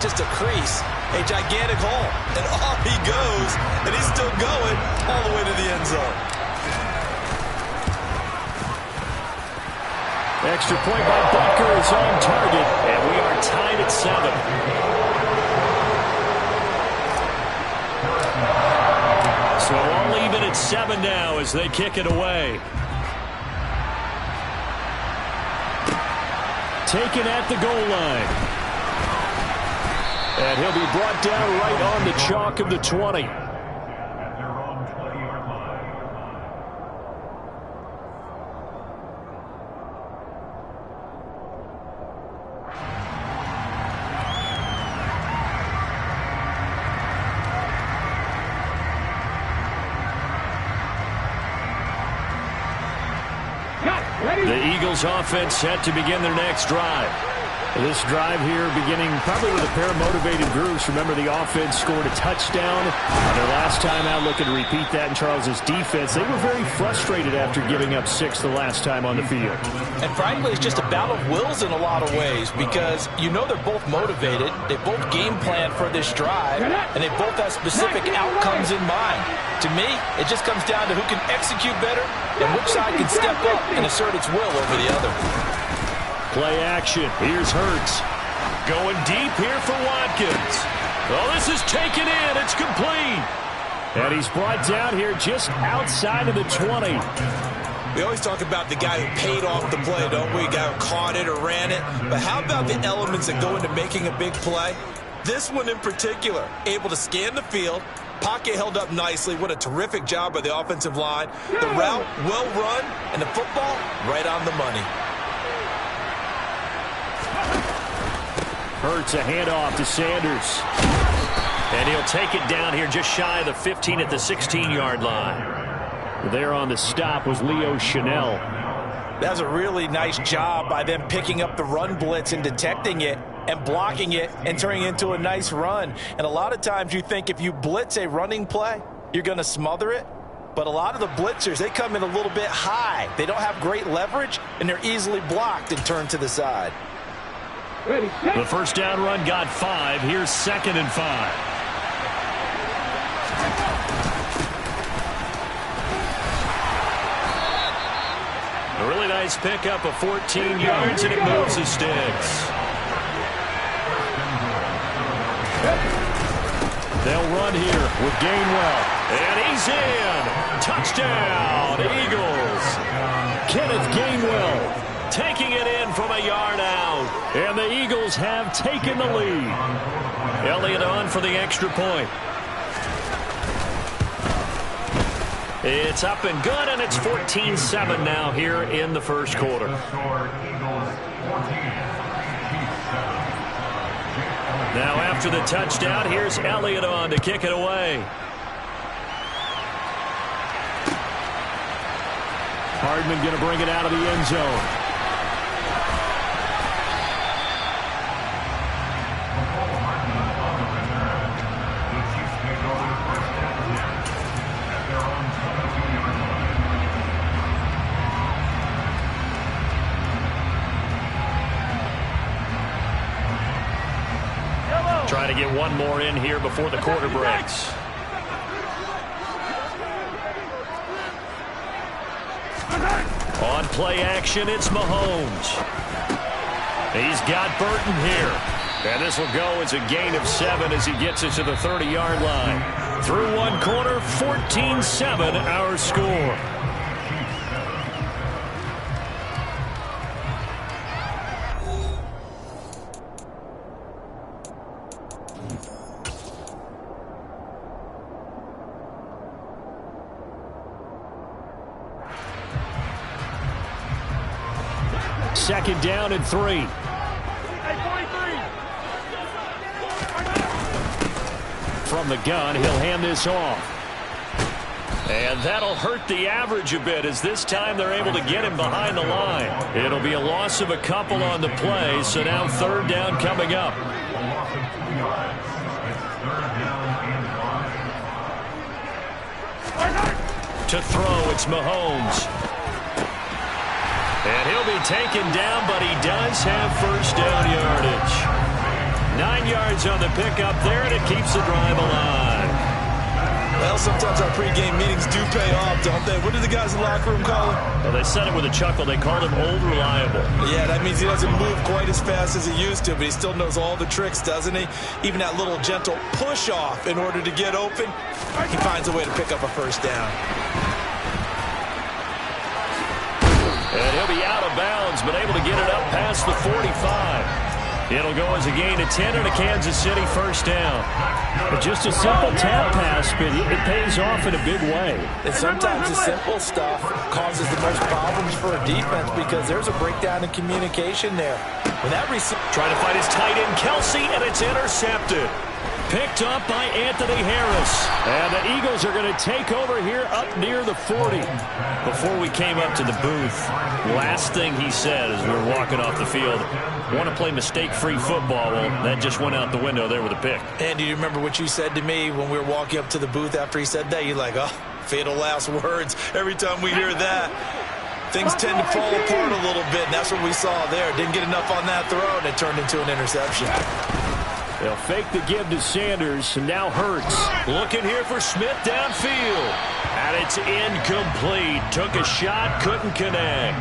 Just a crease, a gigantic hole, and off he goes, and he's still going all the way to the end zone. Extra point by Butker is on target, and we are tied at 7. So all even at 7 now as they kick it away. Taken at the goal line. And he'll be brought down right on the chalk of the 20. The Eagles offense set to begin their next drive. This drive here beginning probably with a pair of motivated groups. Remember, the offense scored a touchdown on their last time out, looking to repeat that in Charles's defense. They were very frustrated after giving up 6 the last time on the field. And frankly, it's just a battle of wills in a lot of ways because you know they're both motivated. They both game plan for this drive, and they both have specific outcomes in mind. To me, it just comes down to who can execute better and which side can step up and assert its will over the other. Play action. Here's Hurts. Going deep here for Watkins. Oh, this is taken in. It's complete. And he's brought down here just outside of the 20. We always talk about the guy who paid off the play, don't we? The guy who caught it or ran it. But how about the elements that go into making a big play? This one in particular, able to scan the field. Pocket held up nicely. What a terrific job by the offensive line. The route well run, and the football right on the money. Hurts a handoff to Sanders. And he'll take it down here just shy of the 15 at the 16-yard line. There on the stop was Leo Chanel. That was a really nice job by them picking up the run blitz and detecting it and blocking it and turning it into a nice run. And a lot of times you think if you blitz a running play, you're going to smother it. But a lot of the blitzers, they come in a little bit high. They don't have great leverage, and they're easily blocked and turned to the side. The first down run got 5. Here's 2nd and 5. A really nice pickup of 14 yards, and it moves the sticks. They'll run here with Gainwell. And he's in. Touchdown, Eagles. Kenneth Gainwell taking it in from a yard out. And the Eagles have taken the lead. Elliott on for the extra point. It's up and good, and it's 14-7 now here in the first quarter. Now after the touchdown, here's Elliott on to kick it away. Hardman going to bring it out of the end zone. Trying to get one more in here before the quarter breaks. On play action, it's Mahomes. He's got Burton here. And this will go as a gain of 7 as he gets it to the 30-yard line. Through one quarter, 14-7 our score. Second down and 3. From the gun, he'll hand this off. And that'll hurt the average a bit as this time they're able to get him behind the line. It'll be a loss of a couple on the play, so now third down coming up. To throw, it's Mahomes. And he'll be taken down, but he does have first down yardage. 9 yards on the pickup there, and it keeps the drive alive. Well, sometimes our pregame meetings do pay off, don't they? What did the guys in the locker room call him? Well, they said it with a chuckle. They called him Old Reliable. Yeah, that means he doesn't move quite as fast as he used to, but he still knows all the tricks, doesn't he? Even that little gentle push-off in order to get open, he finds a way to pick up a first down. And he'll be out of bounds, but able to get it up past the 45. It'll go as a gain of 10 and a Kansas City first down. But just a simple tap pass, but it pays off in a big way. And sometimes the simple stuff causes the most problems for a defense because there's a breakdown in communication there. When that trying to find his tight end, Kelsey, and it's intercepted. Picked up by Anthony Harris. And the Eagles are going to take over here up near the 40. Before we came up to the booth, last thing he said as we were walking off the field, want to play mistake-free football. Well, that just went out the window there with a pick. And do you remember what you said to me when we were walking up to the booth after he said that? You're like, oh, fatal last words. Every time we hear that, things tend to fall apart a little bit, and that's what we saw there. Didn't get enough on that throw, and it turned into an interception. They'll fake the give to Sanders, and now Hurts. Looking here for Smith downfield. And it's incomplete. Took a shot, couldn't connect.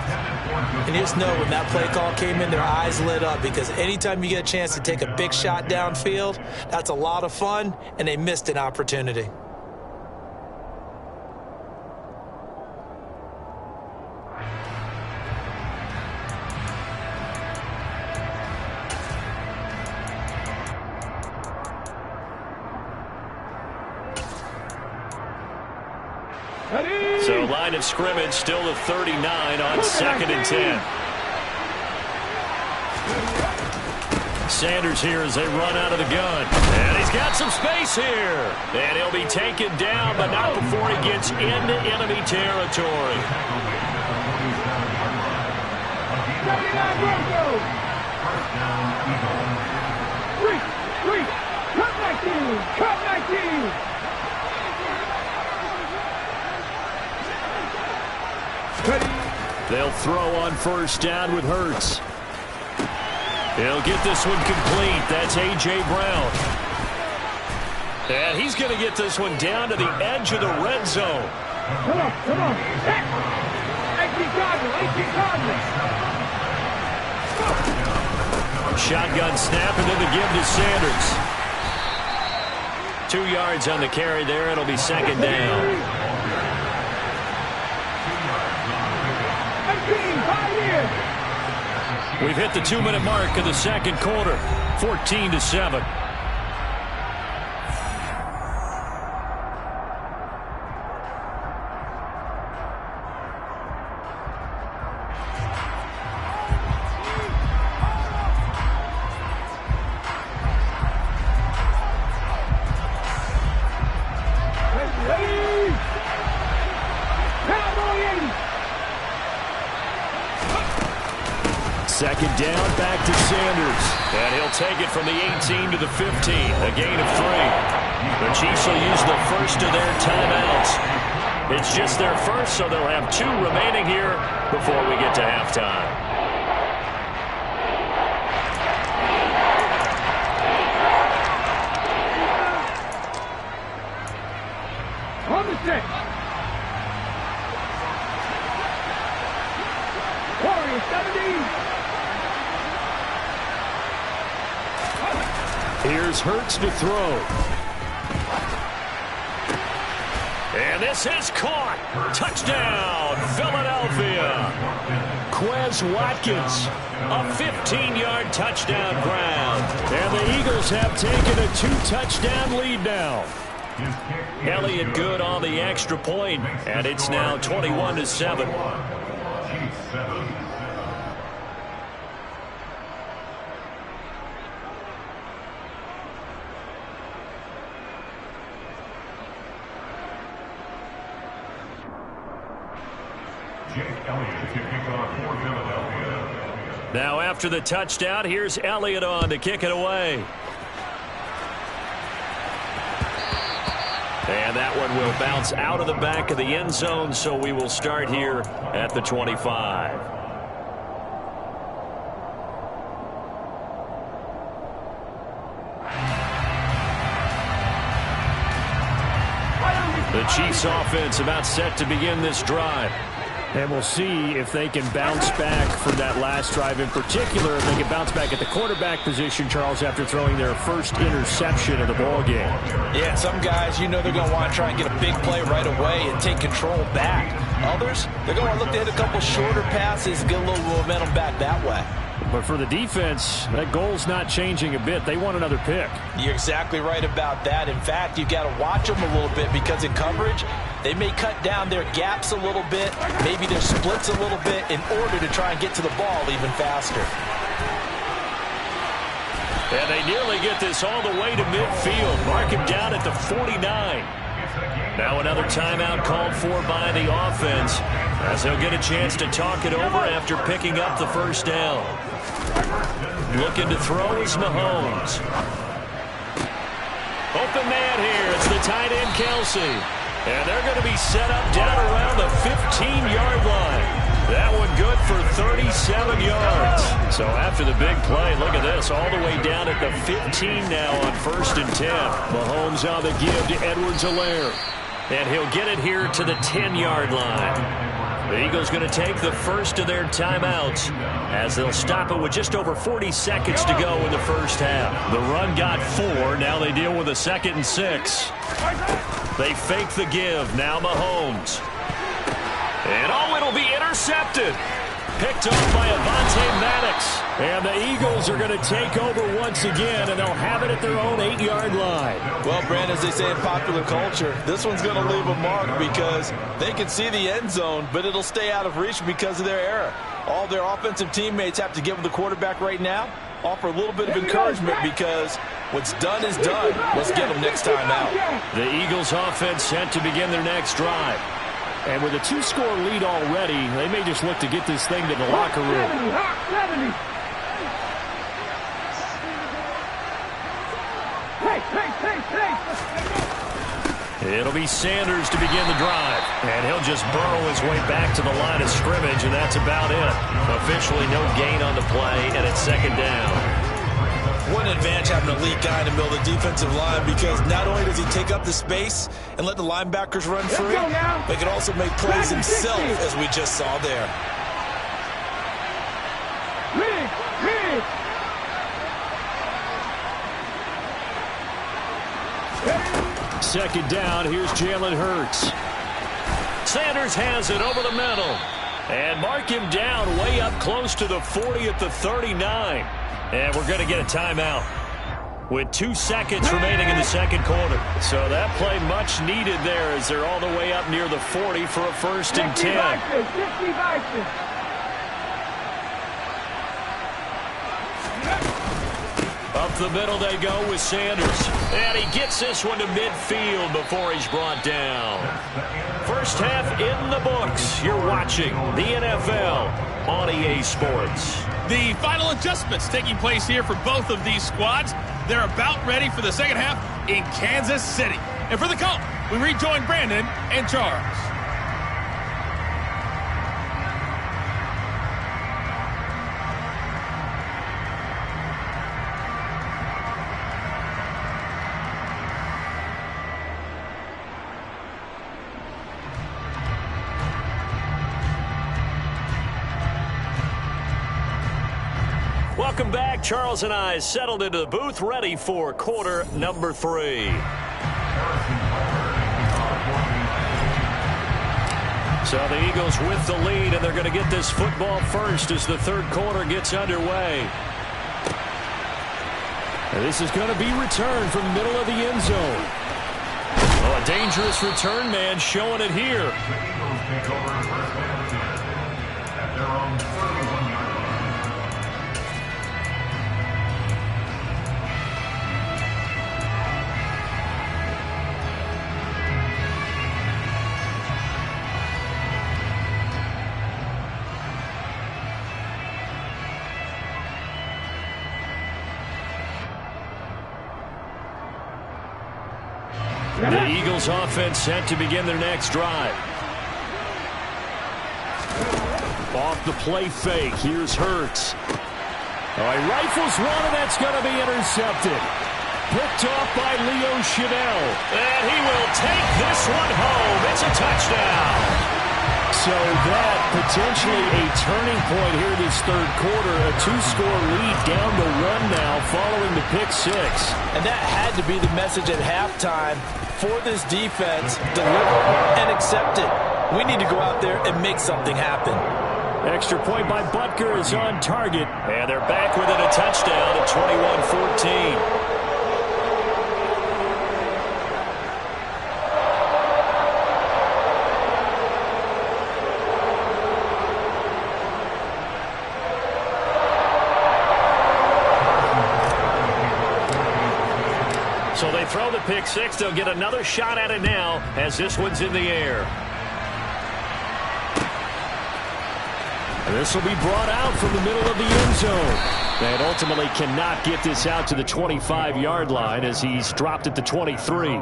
And you just know when that play call came in, their eyes lit up because anytime you get a chance to take a big shot downfield, that's a lot of fun, and they missed an opportunity. So line of scrimmage still to 39 on 2nd and 10. Sanders here as they run out of the gun. And he's got some space here. And he'll be taken down, but not before he gets into enemy territory. Cut 19! They'll throw on first down with Hurts. He'll get this one complete. That's A.J. Brown. And he's going to get this one down to the edge of the red zone. Come on, come on. Shotgun snap and then the give to Sanders. 2 yards on the carry there. It'll be second down. We've hit the 2-minute mark of the second quarter. 14-7. Second down, back to Sanders. And he'll take it from the 18 to the 15. A gain of 3. The Chiefs will use the first of their timeouts. It's just their first, so they'll have 2 remaining here before we get to halftime. On the 6. Warriors 17. Here's Hurts to throw. And this is caught. Touchdown, Philadelphia. Quez Watkins, a 15-yard touchdown grab. And the Eagles have taken a 2-touchdown lead now. Elliott good on the extra point, and it's now 21-7. Now after the touchdown, here's Elliott on to kick it away. And that one will bounce out of the back of the end zone, so we will start here at the 25. The Chiefs offense about set to begin this drive. And we'll see if they can bounce back for that last drive in particular. If they can bounce back at the quarterback position, Charles, after throwing their first interception of the ball game. Yeah, some guys, you know they're going to want to try and get a big play right away and take control back. Others, they're going to look to hit a couple shorter passes, get a little momentum back that way. But for the defense, that goal's not changing a bit. They want another pick. You're exactly right about that. In fact, you've got to watch them a little bit because in coverage, they may cut down their gaps a little bit, maybe their splits a little bit in order to try and get to the ball even faster. And they nearly get this all the way to midfield. Mark him down at the 49. Now another timeout called for by the offense as he'll get a chance to talk it over after picking up the first down. Looking to throw is Mahomes. Open man here. It's the tight end, Kelsey. And they're going to be set up down around the 15-yard line. That one good for 37 yards. So after the big play, look at this, all the way down at the 15 now on 1st and 10. Mahomes on the give to Edwards-Helaire. And he'll get it here to the 10-yard line. The Eagles going to take the first of their timeouts as they'll stop it with just over 40 seconds to go in the first half. The run got 4. Now they deal with a 2nd and 6. They fake the give. Now Mahomes. And it'll be intercepted. Picked off by Avonte Maddox. And the Eagles are going to take over once again, and they'll have it at their own 8-yard line. Well, Brandon, as they say in popular culture, this one's going to leave a mark because they can see the end zone, but it'll stay out of reach because of their error. All their offensive teammates have to give the quarterback right now, offer a little bit of encouragement because what's done is done. Let's get them next time out. The Eagles offense set to begin their next drive. And with a 2-score lead already, they may just look to get this thing to the locker room. 70. It'll be Sanders to begin the drive. And he'll just burrow his way back to the line of scrimmage, and that's about it. Officially no gain on the play, and it's 2nd down. What an advantage having a lead guy in the middle of the defensive line because not only does he take up the space and let the linebackers run free, but he can also make plays himself, as we just saw there. Second down, here's Jalen Hurts. Sanders has it over the middle. And mark him down way up close to the 40 at the 39. And we're going to get a timeout with 2 seconds remaining in the second quarter. So that play much needed there as they're all the way up near the 40 for a 1st and 10. Up the middle they go with Sanders. And he gets this one to midfield before he's brought down. First half in the books. You're watching the NFL on EA Sports. The final adjustments taking place here for both of these squads. They're about ready for the second half in Kansas City. And for the call, we rejoin Brandon and Charles. Welcome back. Charles and I settled into the booth, ready for quarter number 3. So the Eagles with the lead, and they're going to get this football first as the third quarter gets underway. And this is going to be returned from the middle of the end zone. Oh, a dangerous return man showing it here. The Eagles offense set to begin their next drive. Off the play fake, here's Hurts. Oh, he rifles one, and that's going to be intercepted. picked off by Leo Chanel. And he will take this one home. It's a touchdown. So that potentially a turning point here this third quarter. A two-score lead down to one now following the pick six. And that had to be the message at halftime for this defense. Deliver and accept it. We need to go out there and make something happen. Extra point by Butker is on target. And they're back within a touchdown at 21-14. So they throw the pick six. They'll get another shot at it now as this one's in the air. And this will be brought out from the middle of the end zone. And ultimately cannot get this out to the 25-yard line as he's dropped at the 23.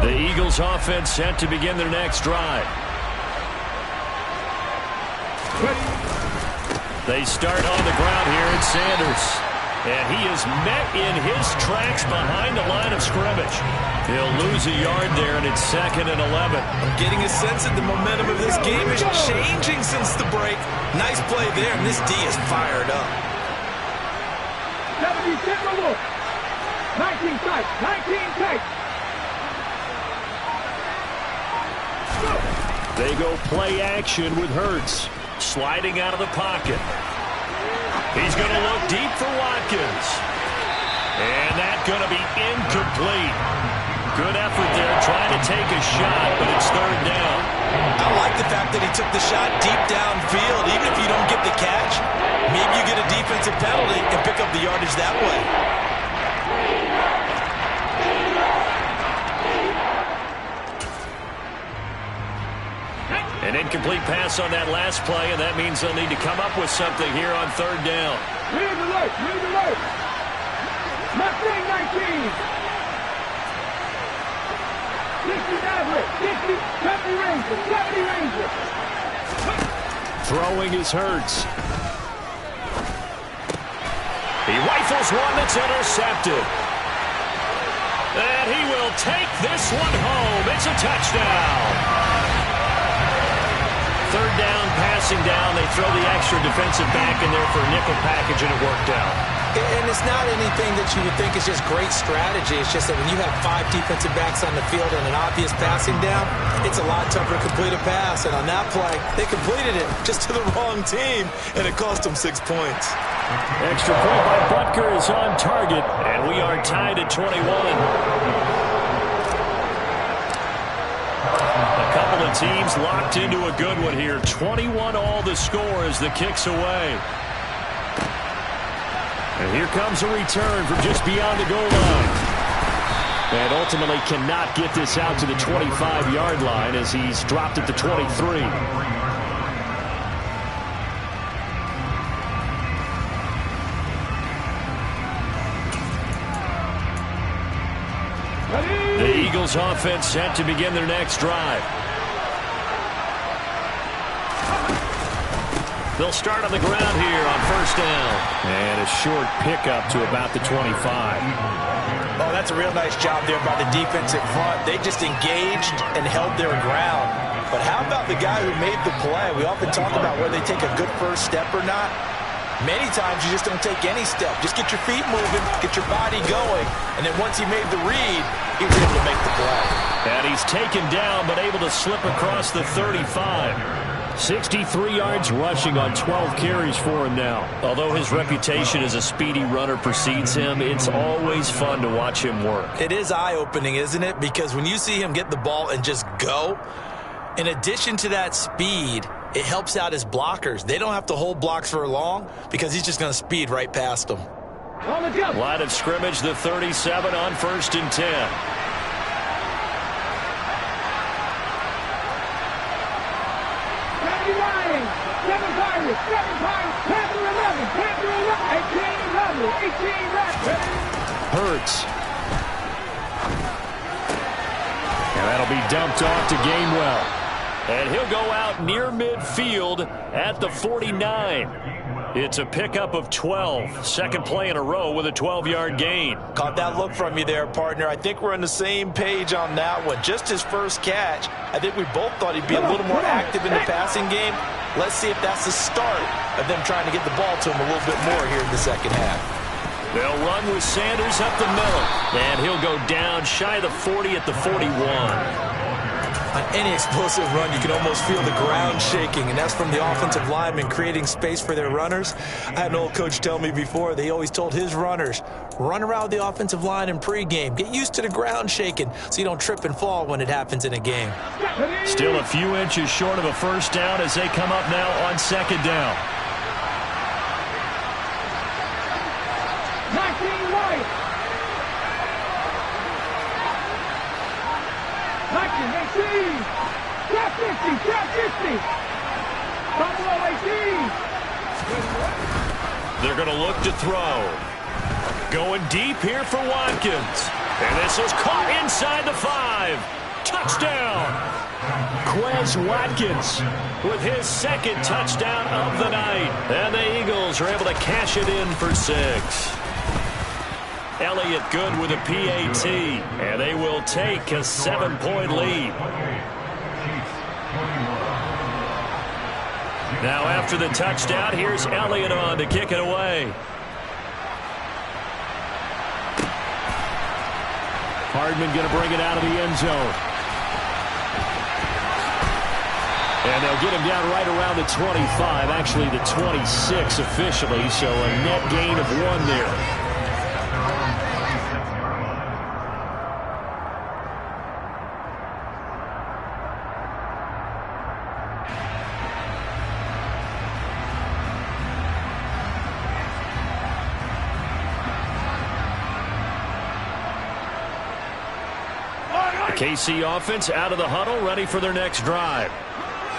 The Eagles offense set to begin their next drive. They start on the ground here at Sanders. And he is met in his tracks behind the line of scrimmage. He'll lose a yard there, and it's 2nd and 11. I'm getting a sense that the momentum of this game is changing since the break. Nice play there, and this D is fired up. 70 set the look. 19 tight. 19 tight. They go play action with Hurts. Sliding out of the pocket. He's going to look deep for Watkins. And that's going to be incomplete. Good effort there trying to take a shot, but it's third down. I like the fact that he took the shot deep downfield. Even if you don't get the catch, maybe you get a defensive penalty and pick up the yardage that way. An incomplete pass on that last play, and that means they'll need to come up with something here on third down. Read alert. Read alert. Mustang 19. 60 Maverick. 60. 70 Ranger. 70 Ranger. Throwing is Hurts. He rifles one that's intercepted. And he will take this one home. It's a touchdown. Third down, passing down. They throw the extra defensive back in there for a nickel package, and it worked out. And it's not anything that you would think is just great strategy. It's just that when you have 5 defensive backs on the field and an obvious passing down, it's a lot tougher to complete a pass. And on that play, they completed it just to the wrong team, and it cost them 6 points. Extra point by Butker is on target, and we are tied at 21. A couple of teams locked into a good one here. 21 all the score as the kick's away. And here comes a return from just beyond the goal line. And ultimately cannot get this out to the 25-yard line as he's dropped at the 23. The Eagles offense set to begin their next drive. They'll start on the ground here on first down. And a short pickup to about the 25. Oh, that's a real nice job there by the defensive front. They just engaged and held their ground. But how about the guy who made the play? We often talk about whether they take a good first step or not. Many times you just don't take any step. Just get your feet moving, get your body going, and then once he made the read, he was able to make the play. And he's taken down but able to slip across the 35. 63 yards rushing on 12 carries for him now. Although his reputation as a speedy runner precedes him, it's always fun to watch him work. It is eye-opening, isn't it? Because when you see him get the ball and just go, in addition to that speed, it helps out his blockers. They don't have to hold blocks for long because he's just going to speed right past them. Line of scrimmage, the 37 on 1st and 10. Panther 11, efforts. And that'll be dumped off to Gainwell. And he'll go out near midfield at the 49. It's a pickup of 12. Second play in a row with a 12-yard gain. Caught that look from you there, partner. I think we're on the same page on that one. Just his first catch. I think we both thought he'd be a little more active in the passing game. Let's see if that's the start of them trying to get the ball to him a little bit more here in the second half. They'll run with Sanders up the middle. And he'll go down shy of the 40 at the 41. On any explosive run, you can almost feel the ground shaking, and that's from the offensive linemen creating space for their runners. I had an old coach tell me before, they always told his runners, run around the offensive line in pregame. Get used to the ground shaking so you don't trip and fall when it happens in a game. Still a few inches short of a first down as they come up now on second down. 19 White. 18. Trap 50. Trap 50. Buffalo 18. They're going to look to throw. Going deep here for Watkins. And this is caught inside the 5. Touchdown. Quez Watkins with his second touchdown of the night. And the Eagles are able to cash it in for 6. Elliott good with a PAT, and they will take a 7-point lead. Now after the touchdown, here's Elliott on to kick it away. Hardman going to bring it out of the end zone. And they'll get him down right around the 25, actually the 26 officially, so a net gain of 1 there. KC offense out of the huddle, ready for their next drive.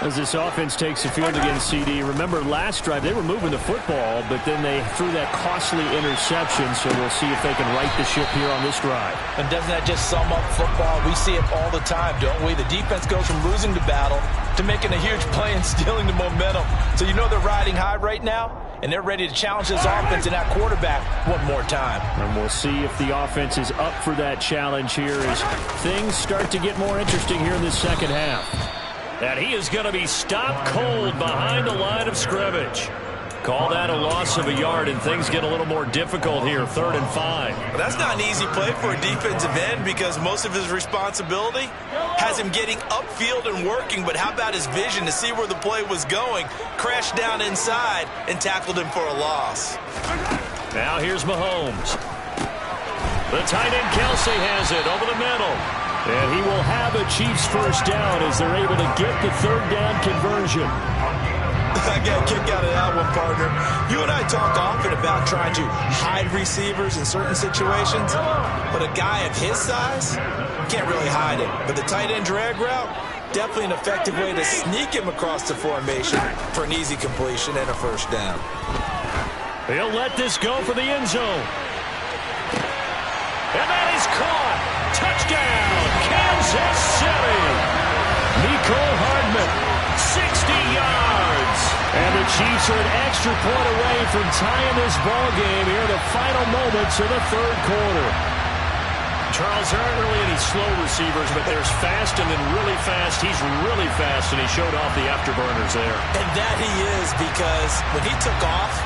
As this offense takes the field against CD, remember last drive they were moving the football, but then they threw that costly interception, so we'll see if they can right the ship here on this drive. And doesn't that just sum up football? We see it all the time, don't we? The defense goes from losing the battle to making a huge play and stealing the momentum. So you know they're riding high right now, and they're ready to challenge this offense and that quarterback one more time. And we'll see if the offense is up for that challenge here as things start to get more interesting here in this second half. And he is going to be stopped cold behind the line of scrimmage. Call that a loss of a yard, and things get a little more difficult here, 3rd and 5. Well, that's not an easy play for a defensive end because most of his responsibility has him getting upfield and working, but how about his vision to see where the play was going, crashed down inside, and tackled him for a loss. Now here's Mahomes. The tight end Kelsey has it over the middle. And he will have a Chiefs first down as they're able to get the 3rd down conversion. I got a kick out of that one, partner. You and I talk often about trying to hide receivers in certain situations, but a guy of his size can't really hide him. But the tight end drag route, definitely an effective way to sneak him across the formation for an easy completion and a first down. He'll let this go for the end zone. And that is caught. Touchdown, Kansas City. Nicole Hardman, 60 yards. And the Chiefs are an extra point away from tying this ball game here in the final moments of the 3rd quarter. Charles, there aren't really any slow receivers, but there's fast and then really fast. He's really fast, and he showed off the afterburners there. And that he is, because when he took off,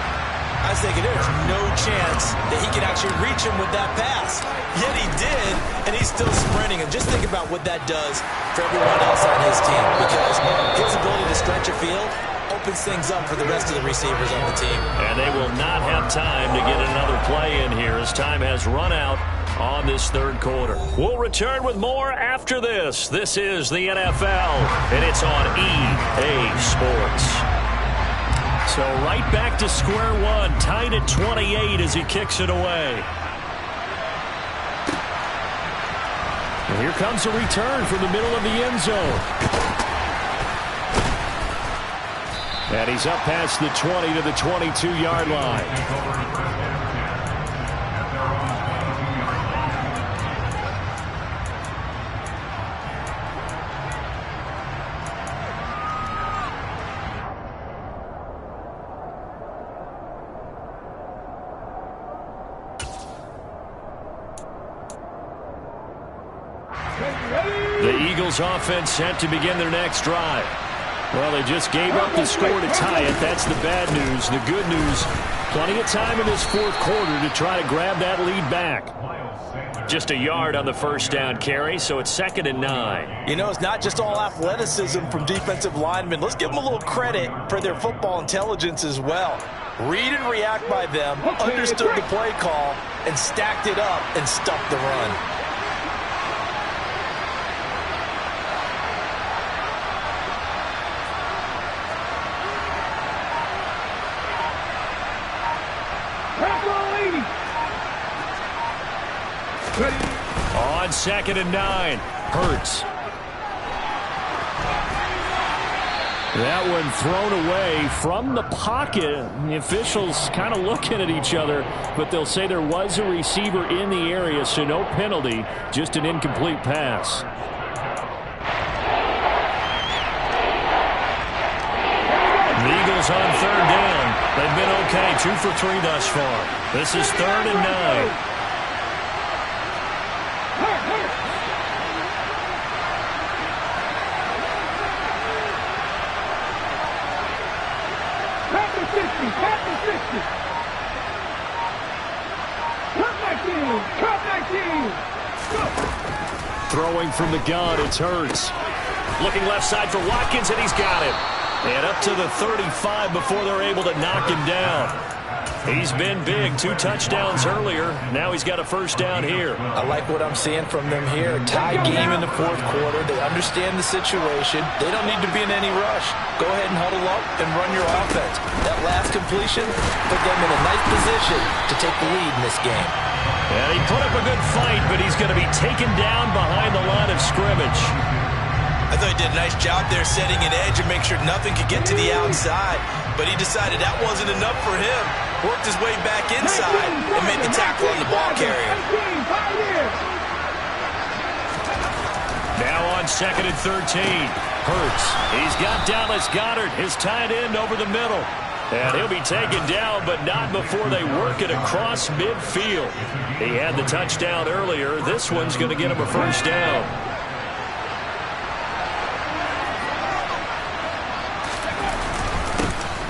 I was thinking there's no chance that he could actually reach him with that pass. Yet he did, and he's still sprinting. And just think about what that does for everyone else on his team, because his ability to stretch a field opens things up for the rest of the receivers on the team. And they will not have time to get another play in here as time has run out on this 3rd quarter. We'll return with more after this. This is the NFL, and it's on EA Sports. So right back to square one, tied at 28 as he kicks it away. And here comes a return from the middle of the end zone. And he's up past the 20 to the 22-yard line. The Eagles offense set to begin their next drive. Well, they just gave up the score to tie it. That's the bad news. The good news, plenty of time in this fourth quarter to try to grab that lead back. Just a yard on the first down carry, so it's 2nd and 9. You know, it's not just all athleticism from defensive linemen. Let's give them a little credit for their football intelligence as well. Read and react by them, understood the play call, and stacked it up and stuffed the run. On 2nd and 9, Hurts. That one thrown away from the pocket. The officials kind of looking at each other, but they'll say there was a receiver in the area, so no penalty, just an incomplete pass. The Eagles on 3rd down. They've been okay, 2 for 3 thus far. This is 3rd and 9. Throwing from the gun, it's Hurts. Looking left side for Watkins, and he's got it. And up to the 35 before they're able to knock him down. He's been big, 2 touchdowns earlier. Now he's got a first down here. I like what I'm seeing from them here. Tie game in the fourth quarter. They understand the situation. They don't need to be in any rush. Go ahead and huddle up and run your offense. That last completion put them in a nice position to take the lead in this game. And he put up a good fight, but he's going to be taken down behind the line of scrimmage. I thought he did a nice job there setting an edge and make sure nothing could get to the outside. But he decided that wasn't enough for him. Worked his way back inside and made the tackle on the ball carrier. Now on 2nd and 13. Hurts. He's got Dallas Goedert, his tight end, over the middle. And he'll be taken down, but not before they work it across midfield. He had the touchdown earlier. This one's going to get him a first down.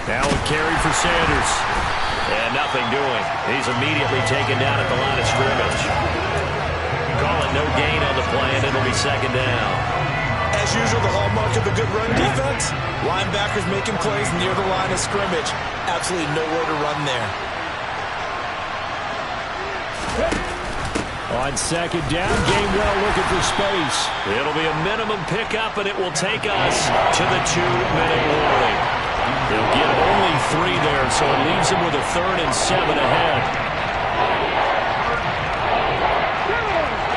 Now a carry for Sanders. And nothing doing. He's immediately taken down at the line of scrimmage. Call it no gain on the play, and it'll be 2nd down. As usual, the hallmark of a good run defense, linebackers making plays near the line of scrimmage. Absolutely nowhere to run there. On 2nd down, Gainwell looking for space. It'll be a minimum pickup, and it will take us to the 2-minute warning. He'll get only 3 there, so it leaves him with a 3rd and 7 ahead.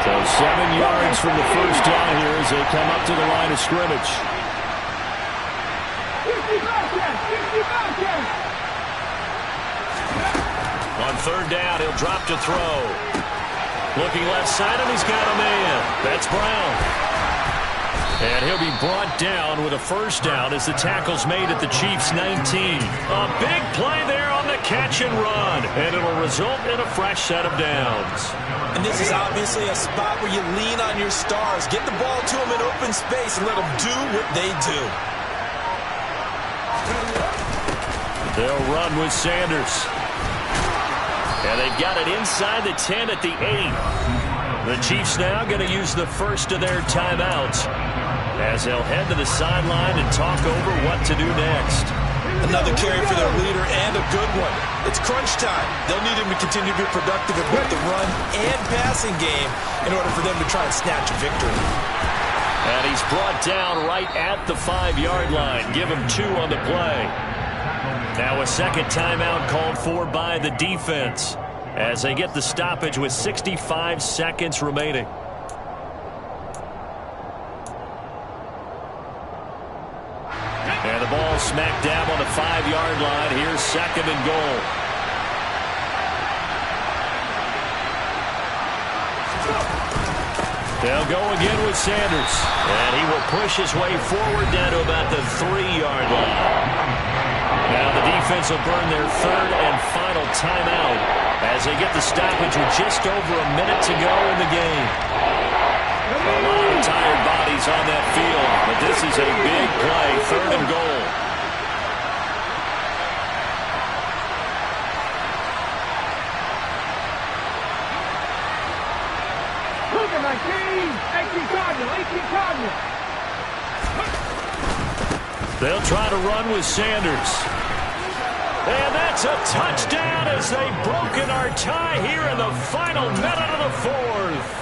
So 7 yards from the first down here as they come up to the line of scrimmage. On 3rd down, he'll drop to throw. Looking left side, and he's got a man. That's Brown. And he'll be brought down with a first down as the tackle's made at the Chiefs' 19. A big play there on the catch and run, and it'll result in a fresh set of downs. And this is obviously a spot where you lean on your stars. Get the ball to them in open space and let them do what they do. They'll run with Sanders. And they've got it inside the 10 at the 8. The Chiefs now going to use the first of their timeouts as they'll head to the sideline and talk over what to do next. Another carry for their leader and a good one. It's crunch time. They'll need him to continue to be productive in both the run and passing game in order for them to try and snatch a victory. And he's brought down right at the 5-yard line. Give him 2 on the play. Now a second timeout called for by the defense as they get the stoppage with 65 seconds remaining. And the ball smack dab on the 5-yard line. Here's 2nd and goal. They'll go again with Sanders. And he will push his way forward down to about the 3-yard line. Now the defense will burn their 3rd and final timeout as they get the stoppage with just over a minute to go in the game. A lot tired bodies on that field, but this is a big play, 3rd and goal. Look at 18 Cardinal. They'll try to run with Sanders. And that's a touchdown as they've broken our tie here in the final minute of the 4th.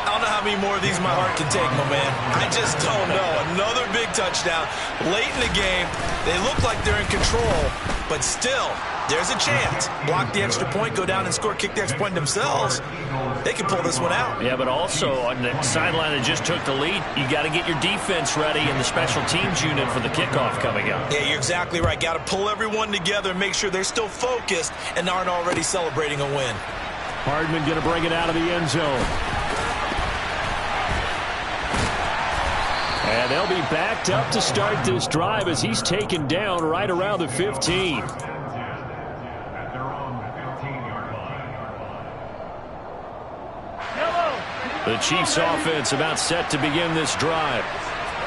I don't know how many more of these my heart can take, my man. I just don't know. Another big touchdown late in the game. They look like they're in control, but still, there's a chance. Block the extra point, go down and score, kick the extra point themselves. They can pull this one out. Yeah, but also on the sideline that just took the lead, you got to get your defense ready and the special teams unit for the kickoff coming up. Yeah, you're exactly right. Got to pull everyone together and make sure they're still focused and aren't already celebrating a win. Hardman going to bring it out of the end zone. And they'll be backed up to start this drive as he's taken down right around the 15. The Chiefs offense about set to begin this drive.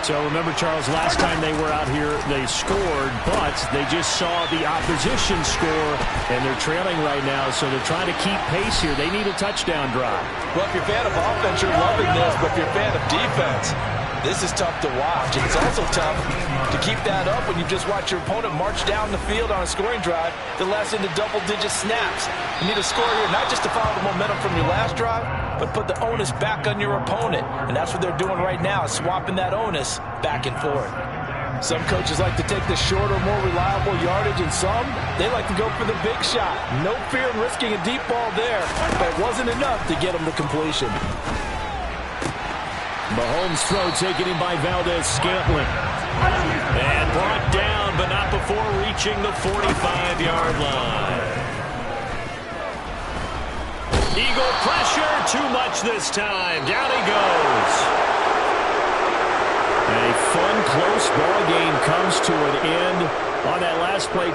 So remember, Charles, last time they were out here, they scored, but they just saw the opposition score, and they're trailing right now, so they're trying to keep pace here. They need a touchdown drive. Well, if you're a fan of offense, you're loving this, but if you're a fan of defense, this is tough to watch. And it's also tough to keep that up when you just watch your opponent march down the field on a scoring drive that lasts into double-digit snaps. You need a score here, not just to follow the momentum from your last drive, but put the onus back on your opponent. And that's what they're doing right now, swapping that onus back and forth. Some coaches like to take the shorter, more reliable yardage, and some, they like to go for the big shot. No fear in risking a deep ball there, but it wasn't enough to get them to completion. Mahomes' throw taken in by Valdez-Scantling. And brought down, but not before reaching the 45-yard line. Eagle pressure, too much this time. Down he goes. And a fun, close ball game comes to an end on that last play.